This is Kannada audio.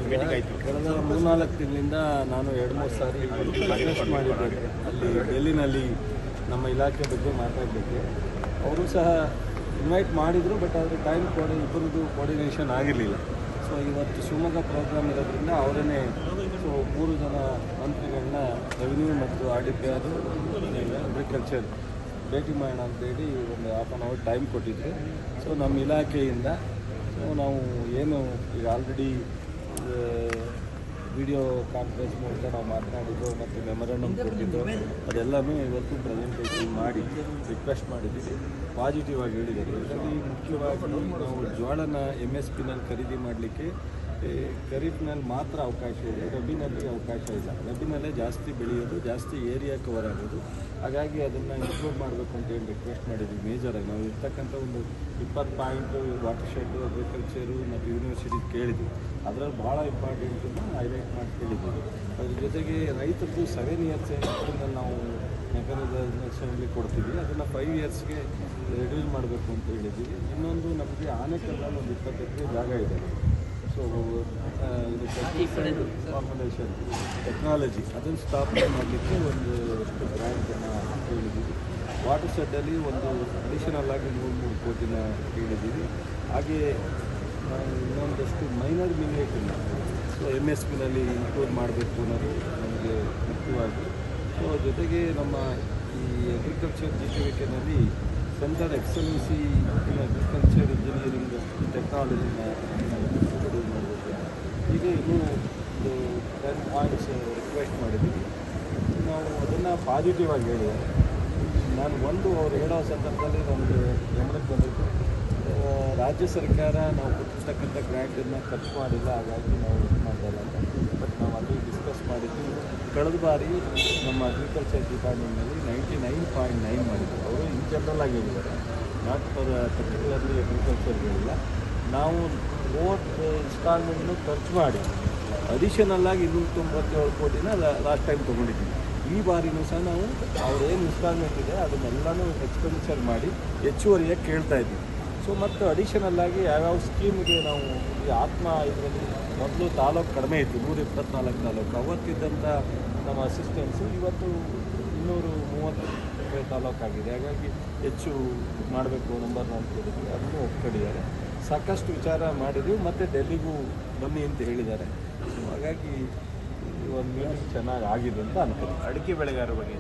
ಮೀಟಿಂಗ್ ಆಯಿತು. ಕಳೆದ 3-4 ತಿಂಗಳಿಂದ ನಾನು 2-3 ಸಾರಿ ರಿಕ್ವೆಸ್ಟ್ ಮಾಡಿದ್ದೇನೆ ಅಲ್ಲಿ ಡೆಲ್ಲಿನಲ್ಲಿ ನಮ್ಮ ಇಲಾಖೆ ಬಗ್ಗೆ ಮಾತಾಡಲಿಕ್ಕೆ. ಅವರು ಸಹ ಇನ್ವೈಟ್ ಮಾಡಿದರು, ಬಟ್ ಆದರೆ ಟೈಮ್ ಇಬ್ಬರದ್ದು ಕೋರ್ಡಿನೇಷನ್ ಆಗಿರಲಿಲ್ಲ. ಸೊ ಇವತ್ತು ಶಿವಮೊಗ್ಗ ಪ್ರೋಗ್ರಾಮ್ ಇರೋದ್ರಿಂದ ಅವರೇ 3 ಜನ ಮಂತ್ರಿಗಳನ್ನ ರೆವಿನ್ಯೂ ಮತ್ತು RDPR ಅಗ್ರಿಕಲ್ಚರ್ ಭೇಟಿ ಮಾಡೋಣ ಅಂತೇಳಿ ಒಂದು ಹಾಫ್ ಆನ್ ಅವರ್ ಟೈಮ್ ಕೊಟ್ಟಿದ್ದೆ. ಸೊ ನಮ್ಮ ಇಲಾಖೆಯಿಂದ ನಾವು ಏನು ಈಗ ಆಲ್ರೆಡಿ ವಿಡಿಯೋ ಕಾನ್ಫರೆನ್ಸ್ ಮೂಲಕ ನಾವು ಮಾತನಾಡಿದ್ದು ಮತ್ತು ಮೆಮೊರಂಡಮ್ ಕೊಟ್ಟಿದ್ದು ಅದೆಲ್ಲನೂ ಇವತ್ತು ಪ್ರೆಸೆಂಟೇಷನ್ ಮಾಡಿ ರಿಕ್ವೆಸ್ಟ್ ಮಾಡಿದ್ದೀವಿ. ಪಾಸಿಟಿವ್ ಆಗಿ ಹೇಳಿದ್ದಾರೆ. ಇದರಲ್ಲಿ ಮುಖ್ಯವಾಗಿ ನಾವು ಜೋಳನ MSPನಲ್ಲಿ ಖರೀದಿ ಮಾಡಲಿಕ್ಕೆ ಖರೀಫ್ನಲ್ಲಿ ಮಾತ್ರ ಅವಕಾಶ ಇದೆ, ರಬಿನಲ್ಲಿ ಅವಕಾಶ ಇಲ್ಲ. ರಬಿನಲ್ಲೇ ಜಾಸ್ತಿ ಬೆಳೆಯೋದು, ಜಾಸ್ತಿ ಏರಿಯಾ ಕವರ್ ಆಗೋದು. ಹಾಗಾಗಿ ಅದನ್ನು ಇಂಪ್ರೂವ್ ಮಾಡಬೇಕು ಅಂತೇಳಿ ರಿಕ್ವೆಸ್ಟ್ ಮಾಡಿದ್ವಿ. ಮೇಜರಾಗಿ ನಾವು ಇರ್ತಕ್ಕಂಥ ಒಂದು 20 ಪಾಯಿಂಟ್ ವಾಟರ್ ಶೆಡ್, ಅಗ್ರಿಕಲ್ಚರು ಮತ್ತು ಯೂನಿವರ್ಸಿಟಿ ಕೇಳಿದ್ವಿ. ಅದರಲ್ಲಿ ಭಾಳ ಇಂಪಾರ್ಟೆಂಟನ್ನು ಹೈಲೈಟ್ ಮಾಡಿ ಕೇಳಿದ್ದೀವಿ. ಅದ್ರ ಜೊತೆಗೆ ರೈತರದ್ದು 7 ಇಯರ್ಸ್ ಏನಿಂದ ನಾವು ಮೆಕಾನಿಸಮ್ಲಿ ಕೊಡ್ತೀವಿ, ಅದನ್ನು 5 ಇಯರ್ಸ್ಗೆ ರೆಡ್ಯೂಸ್ ಮಾಡಬೇಕು ಅಂತ ಹೇಳಿದ್ದೀವಿ. ಇನ್ನೊಂದು ನಮಗೆ ಆನೆಕಲ್ಲಲ್ಲಿ ಒಂದು 20 ಎಕರೆ ಜಾಗ ಇದೆ. ಸೊ ಇದು ಪೆಸ್ಟಿಸೈಡ್ ಫಾರ್ಮುಲೇಷನ್ ಟೆಕ್ನಾಲಜಿ ಅದನ್ನು ಸ್ಥಾಪನೆ ಮಾಡಲಿಕ್ಕೆ ಒಂದು ಗ್ರ್ಯಾಂಟನ್ನು ಕೇಳಿದ್ದೀವಿ. ವಾಟರ್ ಶೆಡ್ಡಲ್ಲಿ ಒಂದು ಅಡಿಷನಲ್ ಆಗಿ 3 ಕೋಟಿನ ಕೇಳಿದ್ದೀವಿ. ಹಾಗೆ ಇನ್ನೊಂದಷ್ಟು ಮೈನರ್ ಮಿಲೇಟನ್ನು MSPನಲ್ಲಿ ಇನ್ಕ್ಲೂಡ್ ಮಾಡಬೇಕು ಅನ್ನೋದು ನಮಗೆ ಮುಖ್ಯವಾಗಿ. ಸೊ ಜೊತೆಗೆ ನಮ್ಮ ಈ ಅಗ್ರಿಕಲ್ಚರ್ GTVKನಲ್ಲಿ centre excellency in agriculture engineering ಟೆಕ್ನಾಲಜಿನ ಇಂಟ್ರೊಡ್ಯೂಸ್ ಮಾಡಬೇಕು. ಹೀಗೆ ಇನ್ನೂ ಒಂದು 10 ಪಾಯಿಂಟ್ಸ್ ರಿಕ್ವೆಸ್ಟ್ ಮಾಡಿದ್ದೀವಿ. ನಾವು ಅದನ್ನು ಪಾಸಿಟಿವ್ ಆಗಿ ಹೇಳಿದ್ದಾರೆ. ನಾನು ಅವ್ರು ಹೇಳೋ ಸಂದರ್ಭದಲ್ಲಿ ನಮಗೆ ಗಮನಕ್ಕೆ ಬಂದಿತ್ತು, ರಾಜ್ಯ ಸರ್ಕಾರ ನಾವು ಕೊಟ್ಟಿರ್ತಕ್ಕಂಥ ಗ್ರ್ಯಾಂಟನ್ನು ಖರ್ಚು ಮಾಡಿಲ್ಲ, ಹಾಗಾಗಿ ನಾವು ಇದು ಮಾಡಲ್ಲ ಅಂತ. ಬಟ್ ನಾವು ಅಲ್ಲಿ ಡಿಸ್ಕಸ್ ಮಾಡಿದ್ವಿ. ಕಳೆದ ಬಾರಿ ನಮ್ಮ ಅಗ್ರಿಕಲ್ಚರ್ ಡಿಪಾರ್ಟ್ಮೆಂಟ್ನಲ್ಲಿ 99.9 ಮಾಡಿದ್ರು. ಅವರು ಇನ್ ಜನರಲ್ ಆಗಿ ಹೇಳಿದ್ದಾರೆ, ನಾಟ್ ಫಾರ್ ಪರ್ಟಿಕ್ಯುಲರ್ಲಿ ಅಗ್ರಿಕಲ್ಚರ್ ಹೇಳಿಲ್ಲ. ನಾವು 4 ಇನ್ಸ್ಟಾಲ್ಮೆಂಟ್ನು ಖರ್ಚು ಮಾಡಿ ಅಡಿಷನಲ್ಲಾಗಿ 297 ಕೋಟಿನ ಲಾಸ್ಟ್ ಟೈಮ್ ತೊಗೊಂಡಿದ್ದೀವಿ. ಈ ಬಾರಿನೂ ಸಹ ನಾವು ಅವ್ರೇನು ಇನ್ಸ್ಟಾಲ್ಮೆಂಟ್ ಇದೆ ಅದನ್ನೆಲ್ಲನೂ ಎಕ್ಸ್ಪೆಂಡಿಚರ್ ಮಾಡಿ ಹೆಚ್ಚುವರಿಯಾಗಿ ಕೇಳ್ತಾ ಇದ್ದೀವಿ. ಸೊ ಮತ್ತು ಅಡಿಷನಲ್ಲಾಗಿ ಯಾವ್ಯಾವ ಸ್ಕೀಮಿಗೆ ನಾವು ಈ ಆತ್ಮ ಇದರಲ್ಲಿ ಮೊದಲು ತಾಲೂಕು ಕಡಿಮೆ ಇತ್ತು, 124 ತಾಲೂಕು. ಅವತ್ತಿದ್ದಂಥ ನಮ್ಮ ಅಸಿಸ್ಟೆನ್ಸು ಇವತ್ತು 230 ತಾಲೂಕಾಗಿದೆ. ಹಾಗಾಗಿ ಹೆಚ್ಚು ಮಾಡಬೇಕು ನಂಬರ್ ಅಂತ ಹೇಳಿದ್ವಿ, ಅದನ್ನು ಒಪ್ಕೊಂಡಿದ್ದಾರೆ. ಸಾಕಷ್ಟು ವಿಚಾರ ಮಾಡಿದ್ವಿ ಮತ್ತು ಡೆಲ್ಲಿಗೂ ಬನ್ನಿ ಅಂತ ಹೇಳಿದ್ದಾರೆ. ಹಾಗಾಗಿ ಒಂದು ಮೀಟಿಂಗ್ ಚೆನ್ನಾಗಿ ಆಗಿದೆ ಅಂತ ಅನ್ಕೋತೀನಿ. ಅಡಿಕೆ ಬೆಳೆಗಾರರ ಬಗ್ಗೆ